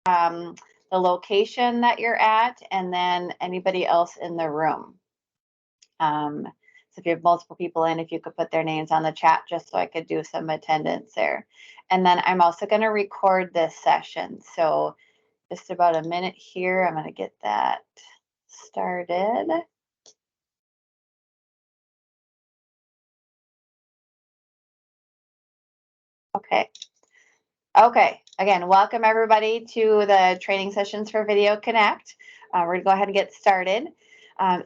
the location that you're at, and then anybody else in the room. So if you have multiple people in, if you could put their names on the chat just so I could do some attendance there. And then I'm also going to record this session. So just about a minute here, I'm going to get that started. Okay. Okay, again, welcome everybody to the training sessions for Vidyo Connect. We're going to go ahead and get started.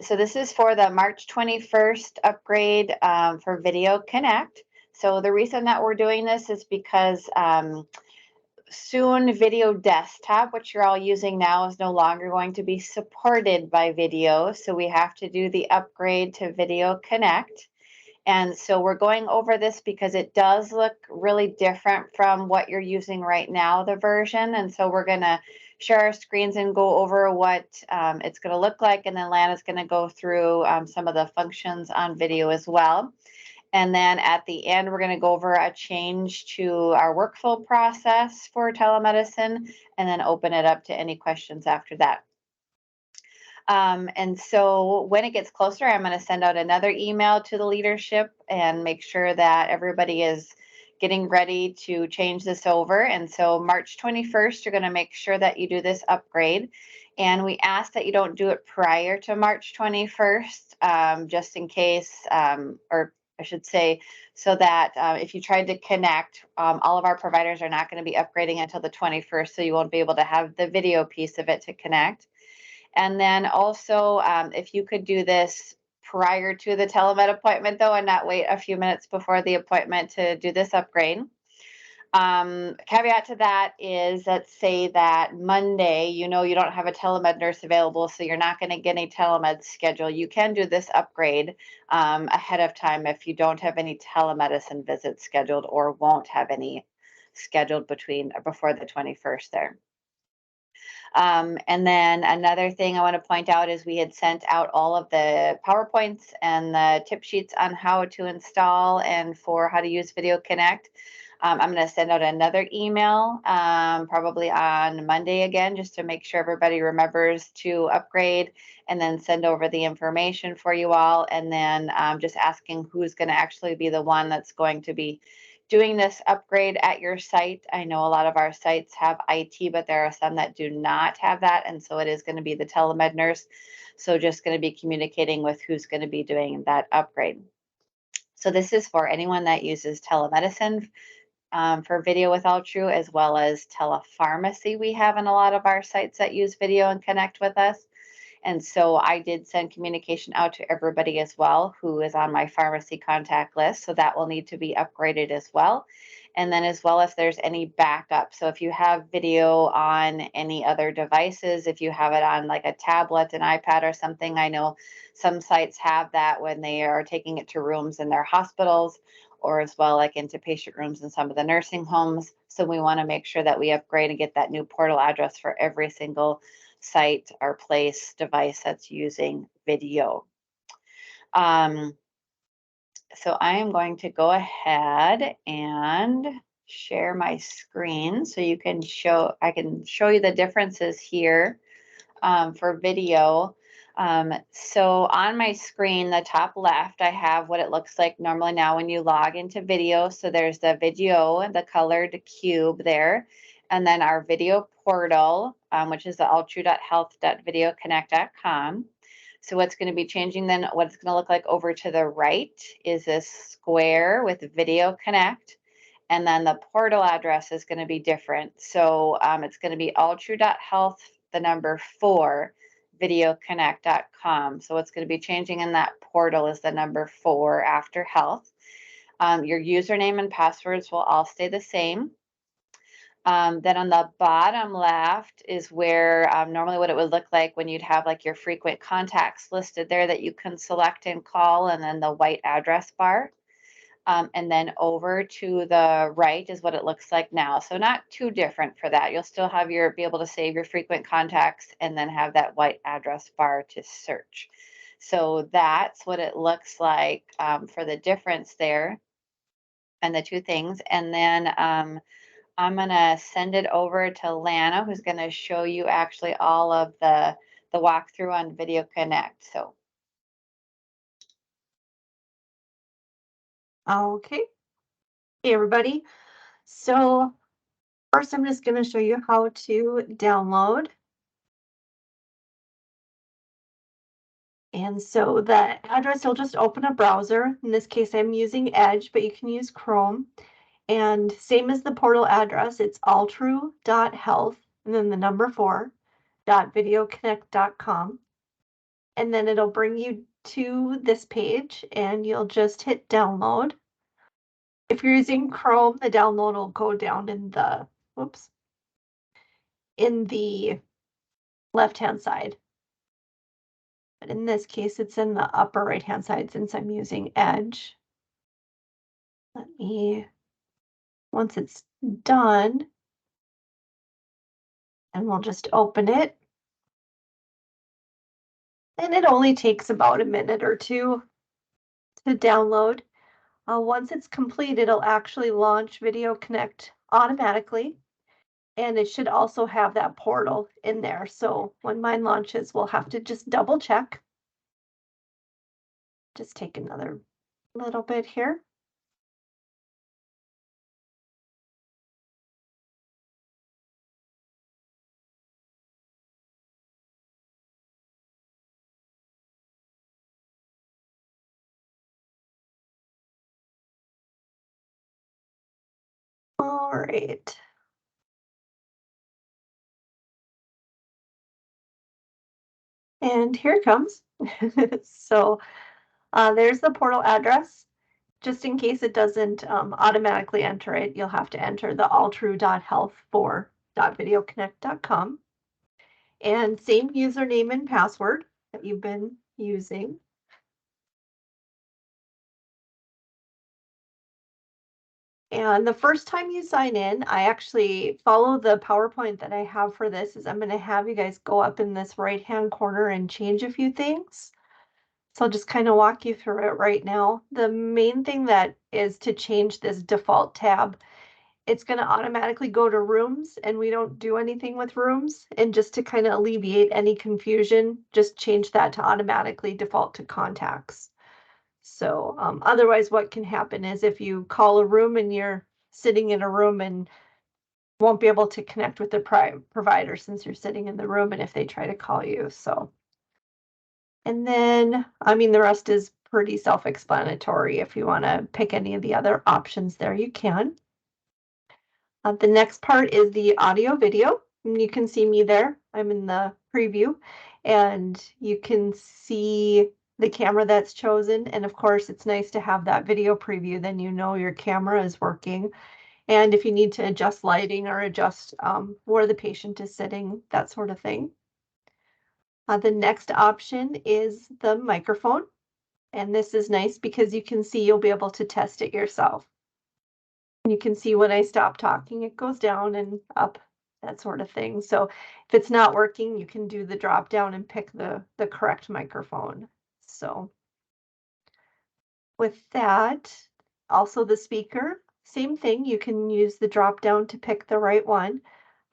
So this is for the March 21st upgrade for Vidyo Connect. So the reason that we're doing this is because soon Vidyo Desktop, which you're all using now, is no longer going to be supported by Vidyo. So we have to do the upgrade to Vidyo Connect. And so we're going over this because it does look really different from what you're using right now, the version. And so we're going to share our screens and go over what it's going to look like. And then Lana's going to go through some of the functions on Vidyo as well. And then at the end, we're going to go over a change to our workflow process for telemedicine and then open it up to any questions after that. And so when it gets closer, I'm going to send out another email to the leadership and make sure that everybody is getting ready to change this over. And so March 21st, you're going to make sure that you do this upgrade. And we ask that you don't do it prior to March 21st, just in case, or I should say, so that if you tried to connect, all of our providers are not going to be upgrading until the 21st, so you won't be able to have the video piece of it to connect. And then also, if you could do this prior to the telemed appointment, though, and not wait a few minutes before the appointment to do this upgrade. Caveat to that is, let's say that Monday, you know, you don't have a telemed nurse available, so you're not going to get a telemed schedule. You can do this upgrade ahead of time if you don't have any telemedicine visits scheduled or won't have any scheduled before the 21st there. And then another thing I want to point out is we had sent out all of the PowerPoints and the tip sheets on how to install and for how to use Vidyo Connect. I'm going to send out another email probably on Monday again, just to make sure everybody remembers to upgrade, and then send over the information for you all. And then just asking who's going to actually be the one that's going to be doing this upgrade at your site. I know a lot of our sites have IT, but there are some that do not have that. And so it is going to be the telemed nurse. So just going to be communicating with who's going to be doing that upgrade. So this is for anyone that uses telemedicine for Vidyo with AllTrue, as well as telepharmacy. We have in a lot of our sites that use Vidyo and connect with us. And so I did send communication out to everybody as well who is on my pharmacy contact list. So that will need to be upgraded as well. And then as well, if there's any backup. So if you have Vidyo on any other devices, if you have it on like a tablet, an iPad or something, I know some sites have that when they are taking it to rooms in their hospitals, or as well like into patient rooms in some of the nursing homes. So we want to make sure that we upgrade and get that new portal address for every single site or place device that's using Vidyo. So I am going to go ahead and share my screen so you can I can show you the differences here for Vidyo. So on my screen, the top left, I have what it looks like normally now when you log into Vidyo. So there's the Vidyo, the colored cube there, and then our video portal, which is the alltrue.health.vidyoconnect.com. So what's going to be changing then, what it's going to look like over to the right is this square with Vidyo Connect. And then the portal address is going to be different. So it's going to be alltrue.health, the number 4, vidyoconnect.com. So what's going to be changing in that portal is the number 4 after health. Your username and passwords will all stay the same. Then on the bottom left is where normally what it would look like when you'd have like your frequent contacts listed there that you can select and call, and then the white address bar. And then over to the right is what it looks like now. So not too different for that. You'll still have be able to save your frequent contacts and then have that white address bar to search. So that's what it looks like for the difference there and the two things. And then I'm gonna send it over to Lana, who's gonna show you actually all of the walkthrough on Video Connect. So Okay. Hey, everybody. So first, I'm just going to show you how to download. And so the address, you'll just open a browser. In this case, I'm using Edge, but you can use Chrome. And same as the portal address, it's alltrue.health and then the number 4.videoconnect.com. And then it'll bring you to this page and you'll just hit download. If you're using Chrome, the download will go down in the, whoops, in the left-hand side. But in this case, it's in the upper right-hand side since I'm using Edge. Let me, once it's done, and we'll just open it. And it only takes about a minute or two to download. Once it's complete, it'll actually launch Video Connect automatically. And it should also have that portal in there. So when mine launches, we'll have to just double check. Just take another little bit here. All right. And here it comes. So there's the portal address. Just in case it doesn't automatically enter it, you'll have to enter the alltrue.health4.videoconnect.com. And same username and password that you've been using. And the first time you sign in, I actually follow the PowerPoint that I have for this is I'm going to have you guys go up in this right-hand corner and change a few things. So I'll just kind of walk you through it right now. The main thing that is to change this default tab, it's going to automatically go to rooms and we don't do anything with rooms. And just to kind of alleviate any confusion, just change that to automatically default to contacts. So otherwise what can happen is if you call a room and you're sitting in a room and won't be able to connect with the provider since you're sitting in the room and if they try to call you. So, and then, I mean, the rest is pretty self-explanatory. If you want to pick any of the other options there, you can. The next part is the audio video. And you can see me there. I'm in the preview and you can see the camera that's chosen. And of course, it's nice to have that video preview. Then you know your camera is working. And if you need to adjust lighting or adjust where the patient is sitting, that sort of thing. The next option is the microphone. And this is nice because you can see you'll be able to test it yourself. You can see when I stop talking, it goes down and up, that sort of thing. So if it's not working, you can do the drop down and pick the correct microphone. So with that, also the speaker, same thing. You can use the drop down to pick the right one.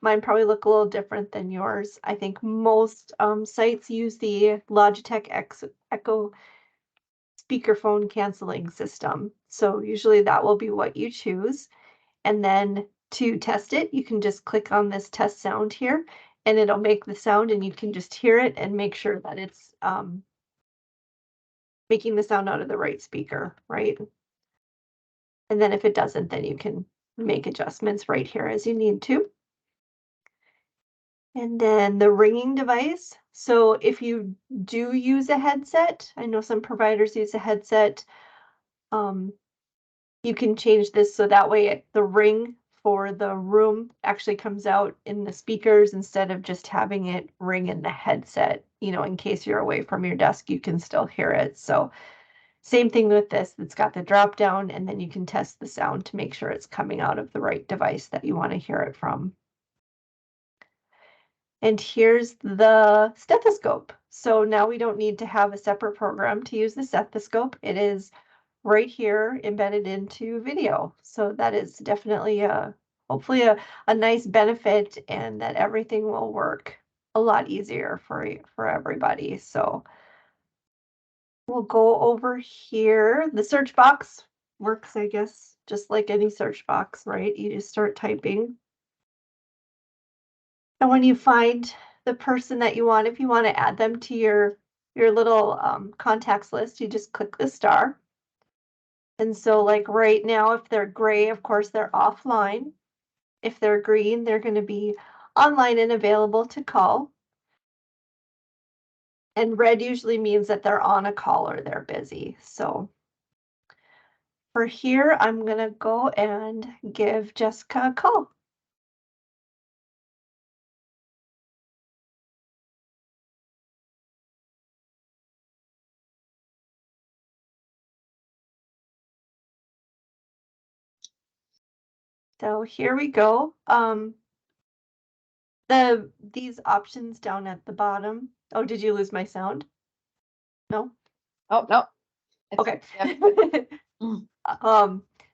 Mine probably look a little different than yours. I think most sites use the Logitech Echo speakerphone canceling system. So usually that will be what you choose. And then to test it, you can just click on this test sound here and it'll make the sound and you can just hear it and make sure that it's making the sound out of the right speaker, right? And then if it doesn't, then you can make adjustments right here as you need to. And then the ringing device. So if you do use a headset, I know some providers use a headset, you can change this so that way the ring for the room actually comes out in the speakers instead of just having it ring in the headset. You know, in case you're away from your desk, you can still hear it. So same thing with this, it's got the drop down and then you can test the sound to make sure it's coming out of the right device that you want to hear it from. And here's the stethoscope. So now we don't need to have a separate program to use the stethoscope. It is right here embedded into Vidyo. So that is definitely a hopefully a nice benefit, and that everything will work a lot easier for everybody. So we'll go over here. The search box works, I guess, just like any search box, right? You just start typing. And when you find the person that you want, if you want to add them to your little contacts list, you just click the star. And so like right now, if they're gray, of course, they're offline. If they're green, they're going to be online and available to call. And red usually means that they're on a call or they're busy. So for here, I'm going to go and give Jessica a call. So here we go. These options down at the bottom. Oh, did you lose my sound? No? Oh, no. Okay. Yep.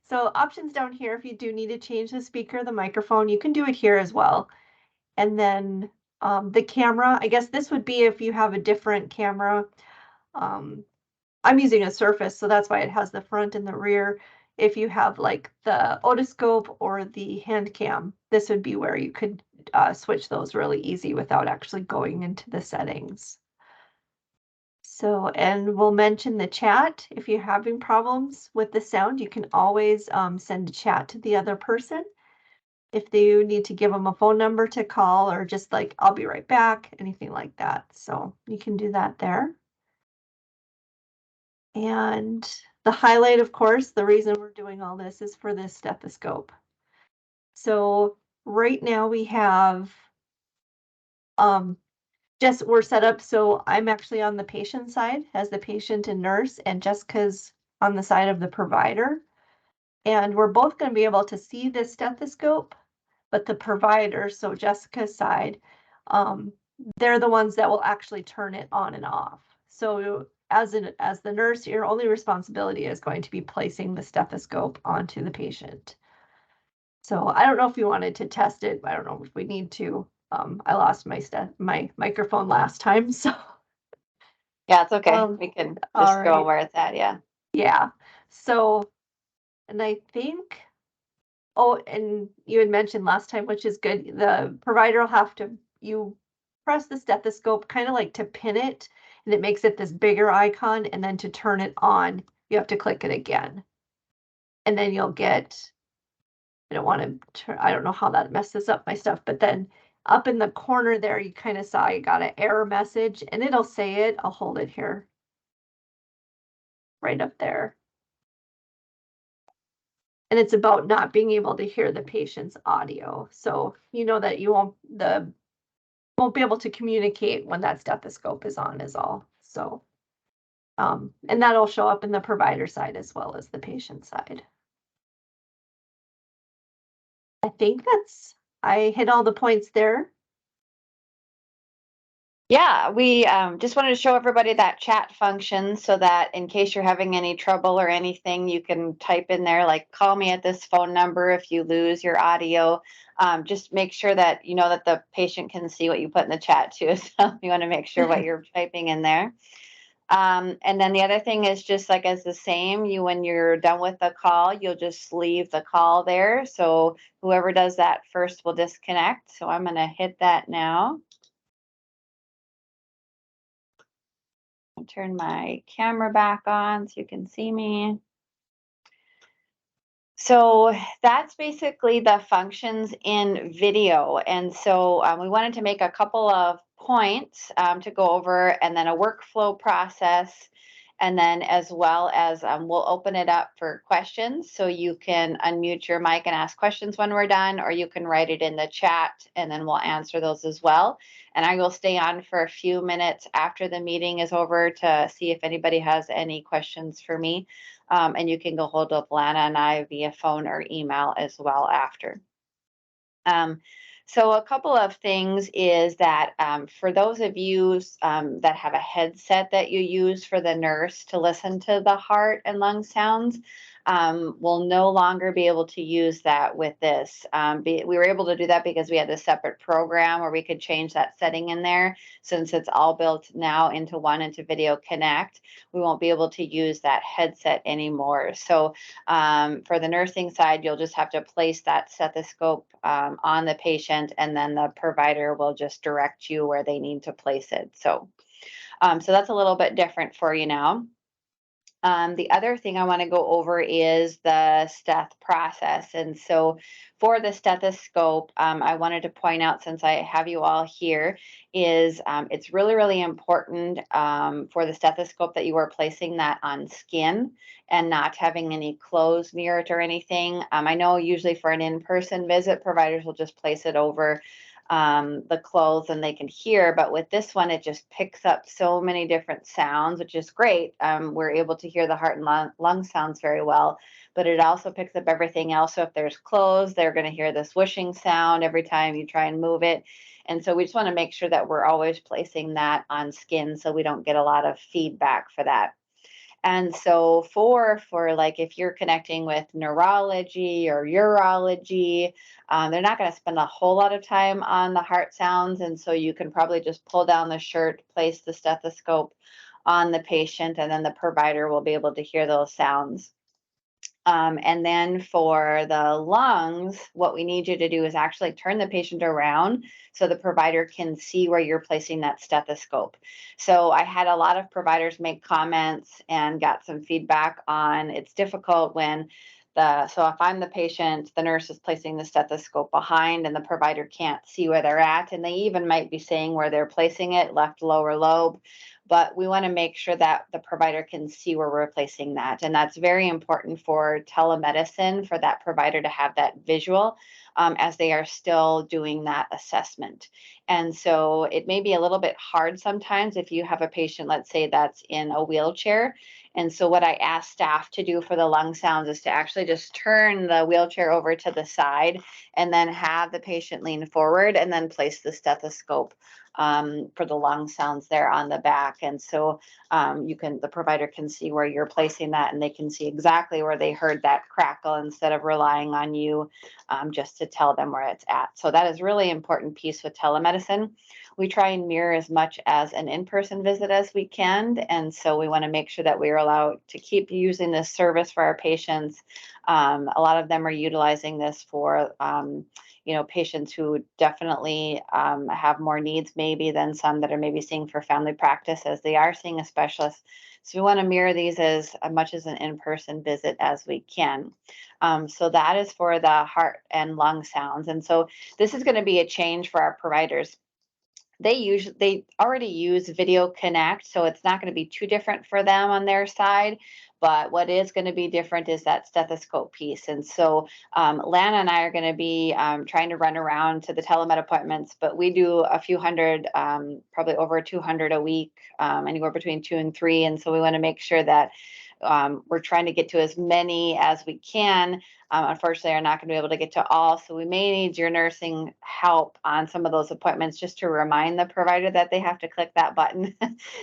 So options down here, if you do need to change the speaker, the microphone, you can do it here as well. And then the camera, I guess this would be if you have a different camera. I'm using a Surface, so that's why it has the front and the rear. If you have like the otoscope or the hand cam, this would be where you could switch those really easy without actually going into the settings. So, and we'll mention the chat. If you're having problems with the sound, you can always send a chat to the other person. If you need to give them a phone number to call, or just like, I'll be right back, anything like that. So you can do that there. And the highlight, of course, the reason we're doing all this is for this stethoscope. So right now we have just we're set up so I'm actually on the patient side as the patient and nurse, and Jessica's on the side of the provider. And we're both going to be able to see the stethoscope, but the provider, so Jessica's side, they're the ones that will actually turn it on and off. So as the nurse, your only responsibility is going to be placing the stethoscope onto the patient. So I don't know if you wanted to test it. I don't know if we need to. I lost my microphone last time, so Yeah, it's okay. We can just go right. where it's at. Yeah. Yeah. So, and I think, oh, and you had mentioned last time, which is good. The provider will have to, you press the stethoscope kind of like to pin it, and it makes it this bigger icon. And then to turn it on, you have to click it again. And then you'll get, I don't want to turn, I don't know how that messes up my stuff, but then up in the corner there, you kind of saw you got an error message, and it'll say it. I'll hold it here. Right up there. And it's about not being able to hear the patient's audio. So you know that you won't be able to communicate when that stethoscope is on is all. So and that'll show up in the provider side as well as the patient side. I think I hit all the points there. Yeah, we just wanted to show everybody that chat function so that in case you're having any trouble or anything, you can type in there, like, call me at this phone number if you lose your audio. Just make sure that you know that the patient can see what you put in the chat too. So you want to make sure what you're typing in there. And then the other thing is just like as the same, when you're done with the call, you'll just leave the call there. So whoever does that first will disconnect. So I'm going to hit that now. I'll turn my camera back on so you can see me. So that's basically the functions in Vidyo. And so we wanted to make a couple of points to go over, and then a workflow process. And then as well as we'll open it up for questions. So you can unmute your mic and ask questions when we're done, or you can write it in the chat and then we'll answer those as well. And I will stay on for a few minutes after the meeting is over to see if anybody has any questions for me. And you can go hold up Lana and I via phone or email as well after. So a couple of things is that for those of you that have a headset that you use for the nurse to listen to the heart and lung sounds, we'll no longer be able to use that with this. We were able to do that because we had a separate program where we could change that setting in there. Since it's all built now into Vidyo Connect, we won't be able to use that headset anymore. So for the nursing side, you'll just have to place that stethoscope on the patient, and then the provider will just direct you where they need to place it. So that's a little bit different for you now. The other thing I want to go over is the steth process. And so for the stethoscope, I wanted to point out, since I have you all here, is it's really, really important for the stethoscope that you are placing that on skin and not having any clothes near it or anything. I know usually for an in-person visit, providers will just place it over the clothes and they can hear, but with this one, it just picks up so many different sounds, which is great. We're able to hear the heart and lung sounds very well, but it also picks up everything else. So if there's clothes, they're going to hear this whooshing sound every time you try and move it. And so we just want to make sure that we're always placing that on skin so we don't get a lot of feedback for that. And so for like if you're connecting with neurology or urology, they're not going to spend a whole lot of time on the heart sounds. And so you can probably just pull down the shirt, place the stethoscope on the patient, and then the provider will be able to hear those sounds. And then for the lungs, what we need you to do is actually turn the patient around so the provider can see where you're placing that stethoscope. So I had a lot of providers make comments and got some feedback on it's difficult when so if I'm the patient, the nurse is placing the stethoscope behind and the provider can't see where they're at. And they even might be saying where they're placing it, left lower lobe. But we want to make sure that the provider can see where we're placing that. And that's very important for telemedicine, for that provider to have that visual as they are still doing that assessment. And so it may be a little bit hard sometimes if you have a patient, let's say, that's in a wheelchair. And so what I ask staff to do for the lung sounds is to actually just turn the wheelchair over to the side and then have the patient lean forward and then place the stethoscope for the lung sounds there on the back. And so the provider can see where you're placing that, and they can see exactly where they heard that crackle instead of relying on you just to tell them where it's at. So that is really important piece with telemedicine. We try and mirror as much as an in-person visit as we can. And so we want to make sure that we are allowed to keep using this service for our patients. A lot of them are utilizing this for patients who definitely have more needs maybe than some that are maybe seeing for family practice, as they are seeing a specialist. So we want to mirror these as much as an in-person visit as we can. So that is for the heart and lung sounds. And so this is going to be a change for our providers. They already use Vidyo Connect, so it's not going to be too different for them on their side. But what is going to be different is that stethoscope piece. And so Lana and I are going to be trying to run around to the telemed appointments, but we do a few hundred, probably over 200 a week, anywhere between 2 and 3. And so we want to make sure that we're trying to get to as many as we can. Unfortunately, are not going to be able to get to all. So we may need your nursing help on some of those appointments just to remind the provider that they have to click that button.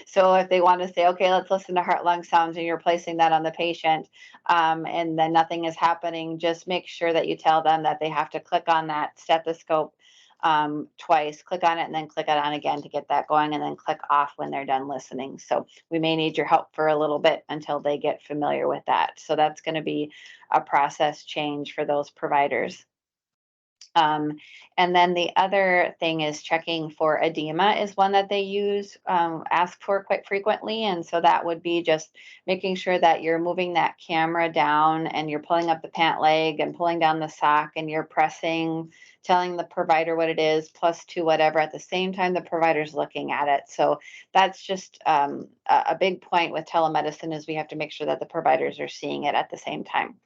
So if they want to say, okay, let's listen to heart lung sounds, and you're placing that on the patient and then nothing is happening, just make sure that you tell them that they have to click on that stethoscope twice, click on it and then click it on again to get that going, and then click off when they're done listening. So we may need your help for a little bit until they get familiar with that. So that's going to be a process change for those providers. And then the other thing is checking for edema is one that they ask for quite frequently. And so that would be just making sure that you're moving that camera down and you're pulling up the pant leg and pulling down the sock and you're pressing, telling the provider what it is, +2 whatever, at the same time the provider's looking at it. So that's just a big point with telemedicine, is we have to make sure that the providers are seeing it at the same time.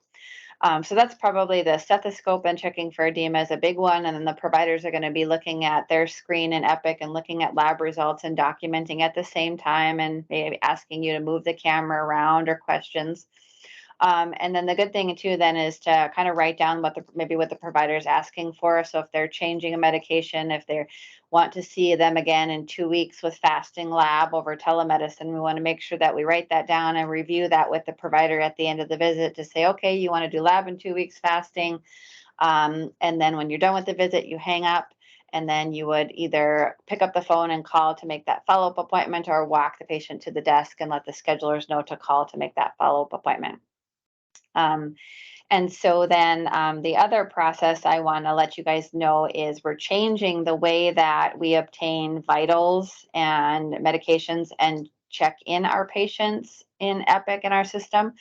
So that's probably the stethoscope and checking for edema is a big one. And then the providers are going to be looking at their screen in Epic and looking at lab results and documenting at the same time, and maybe asking you to move the camera around or questions. And then the good thing too then is to kind of write down maybe what the provider is asking for. So if they're changing a medication, if they want to see them again in 2 weeks with fasting lab over telemedicine, we want to make sure that we write that down and review that with the provider at the end of the visit to say, okay, you want to do lab in 2 weeks fasting. And then when you're done with the visit, you hang up, and then you would either pick up the phone and call to make that follow-up appointment, or walk the patient to the desk and let the schedulers know to call to make that follow-up appointment. And so then the other process I want to let you guys know is we're changing the way that we obtain vitals and medications and check in our patients in Epic in our system.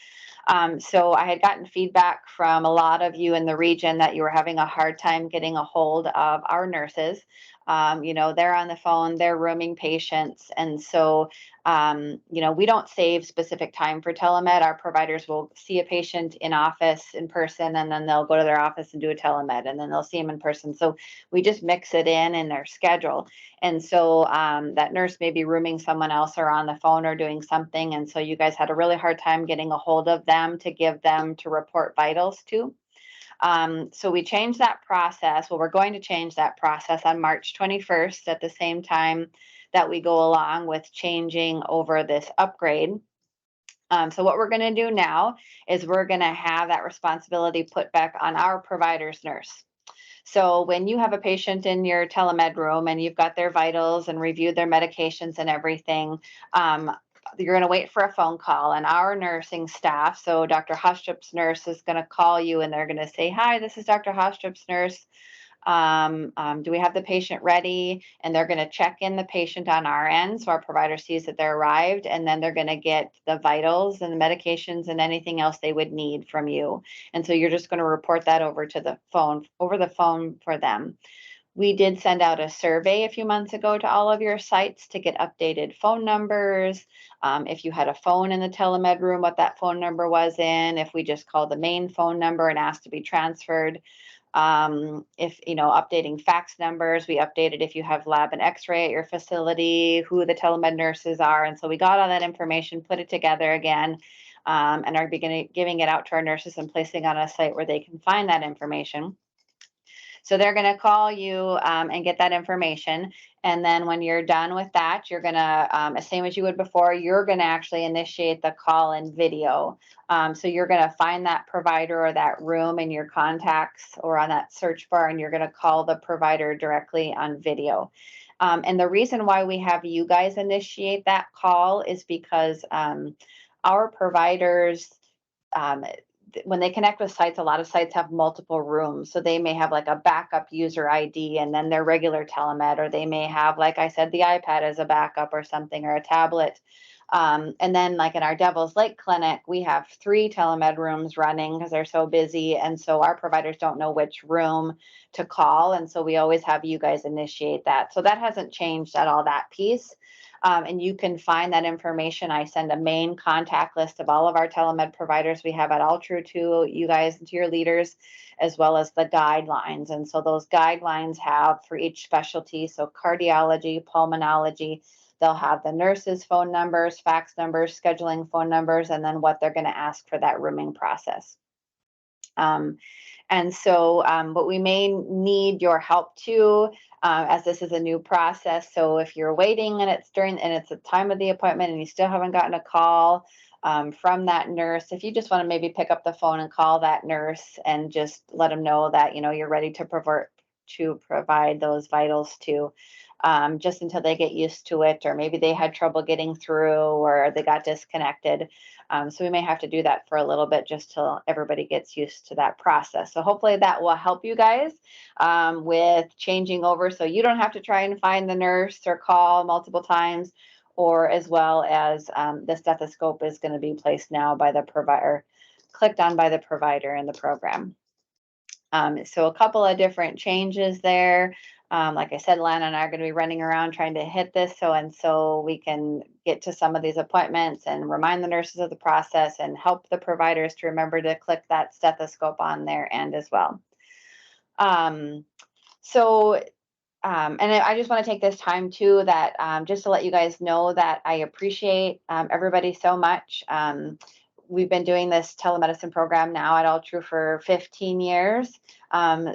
So I had gotten feedback from a lot of you in the region that you were having a hard time getting a hold of our nurses. They're on the phone, they're rooming patients. And so, we don't save specific time for telemed. Our providers will see a patient in office in person, and then they'll go to their office and do a telemed, and then they'll see them in person. So we just mix it in their schedule. And so that nurse may be rooming someone else or on the phone or doing something. And so you guys had a really hard time getting a hold of them to give them to report vitals to. So we changed that process. Well, we're going to change that process on March 21st at the same time that we go along with changing over this upgrade. So what we're going to do now is we're going to have that responsibility put back on our provider's nurse. So when you have a patient in your telemed room and you've got their vitals and reviewed their medications and everything, you're going to wait for a phone call, and our nursing staff, so Dr. Hostrup's nurse, is going to call you, and they're going to say, hi, this is Dr. Hostrup's nurse. Do we have the patient ready? And they're going to check in the patient on our end, so our provider sees that they're arrived, and then they're going to get the vitals and the medications and anything else they would need from you. And so you're just going to report that over the phone for them. We did send out a survey a few months ago to all of your sites to get updated phone numbers. If you had a phone in the telemed room, what that phone number was in, if we just called the main phone number and asked to be transferred. If, updating fax numbers, we updated if you have lab and x-ray at your facility, who the telemed nurses are. And so we got all that information, put it together again, and are giving it out to our nurses and placing on a site where they can find that information. So they're going to call you and get that information. And then when you're done with that, you're going to, same as you would before, you're going to actually initiate the call in video. So you're going to find that provider or that room in your contacts or on that search bar, and you're going to call the provider directly on video. And the reason why we have you guys initiate that call is because our providers, when they connect with sites, a lot of sites have multiple rooms. So they may have like a backup user ID and then their regular telemed, or they may have, like I said, the iPad as a backup or something, or a tablet. And then like in our Devil's Lake clinic, we have 3 telemed rooms running because they're so busy. And so our providers don't know which room to call. And so we always have you guys initiate that. So that hasn't changed at all, that piece. And you can find that information. I send a main contact list of all of our telemed providers we have at Alltrue to you guys and to your leaders, as well as the guidelines. And so those guidelines have for each specialty, so cardiology, pulmonology, they'll have the nurses' phone numbers, fax numbers, scheduling phone numbers, and then what they're going to ask for that rooming process. And so, but we may need your help too, as this is a new process. So if you're waiting and it's the time of the appointment and you still haven't gotten a call from that nurse, if you just want to maybe pick up the phone and call that nurse and just let them know that, you're ready to provide those vitals to, just until they get used to it, or maybe they had trouble getting through or they got disconnected. So we may have to do that for a little bit just till everybody gets used to that process. So hopefully that will help you guys with changing over, so you don't have to try and find the nurse or call multiple times, or as well as the stethoscope is going to be placed now by the provider, clicked on by the provider in the program. So a couple of different changes there. Like I said, Lana and I are going to be running around trying to hit this so we can get to some of these appointments and remind the nurses of the process and help the providers to remember to click that stethoscope on their end as well. And I just want to take this time too, that just to let you guys know that I appreciate everybody so much. we've been doing this telemedicine program now at All True for 15 years.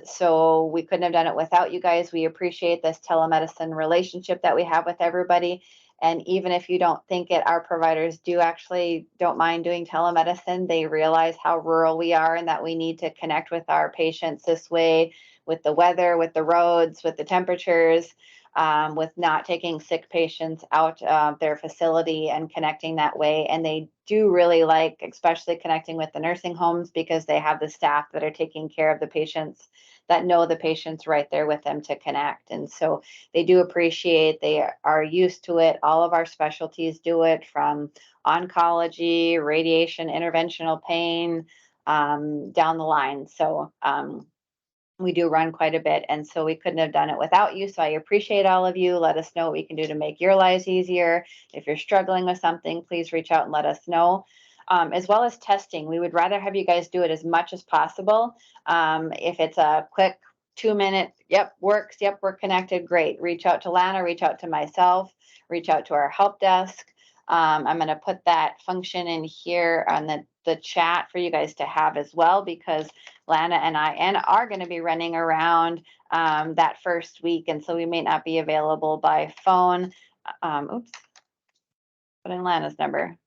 So we couldn't have done it without you guys. We appreciate this telemedicine relationship that we have with everybody. And even if you don't think it, our providers don't mind doing telemedicine. They realize how rural we are and that we need to connect with our patients this way, with the weather, with the roads, with the temperatures, with not taking sick patients out of their facility and connecting that way. And they do really like, especially connecting with the nursing homes, because they have the staff that are taking care of the patients, that know the patients right there with them to connect. And so they do appreciate, they are used to it. All of our specialties do it, from oncology, radiation, interventional pain, down the line. So we do run quite a bit, and so we couldn't have done it without you. So I appreciate all of you. Let us know what we can do to make your lives easier. If you're struggling with something, please reach out and let us know. As well as testing, we would rather have you guys do it as much as possible. If it's a quick 2-minute, yep, works, yep, we're connected, great. Reach out to Lana, reach out to myself, reach out to our help desk. I'm going to put that function in here on the chat for you guys to have as well, because Lana and I are going to be running around that first week, and so we may not be available by phone. Oops, put in Lana's number.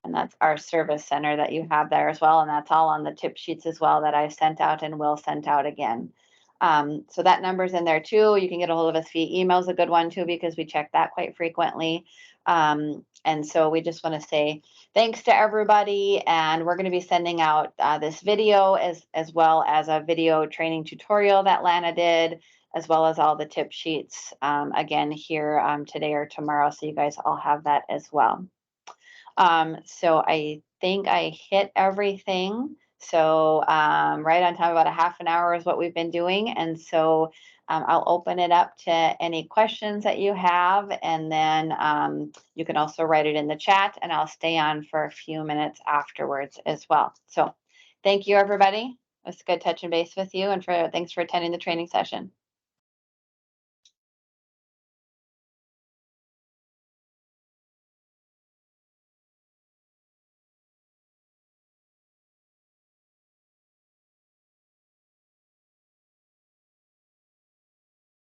And that's our service center that you have there as well. And that's all on the tip sheets as well that I sent out and will send out again. So that number's in there too. You can get a hold of us via email is a good one too, because we check that quite frequently. And so we just want to say thanks to everybody. And we're going to be sending out this video as well as a video training tutorial that Lana did, as well as all the tip sheets again here today or tomorrow. So you guys all have that as well. So I think I hit everything. So right on time, about a half an hour is what we've been doing. And so I'll open it up to any questions that you have. And then you can also write it in the chat, and I'll stay on for a few minutes afterwards as well. So thank you, everybody. It was good touching base with you, and thanks for attending the training session.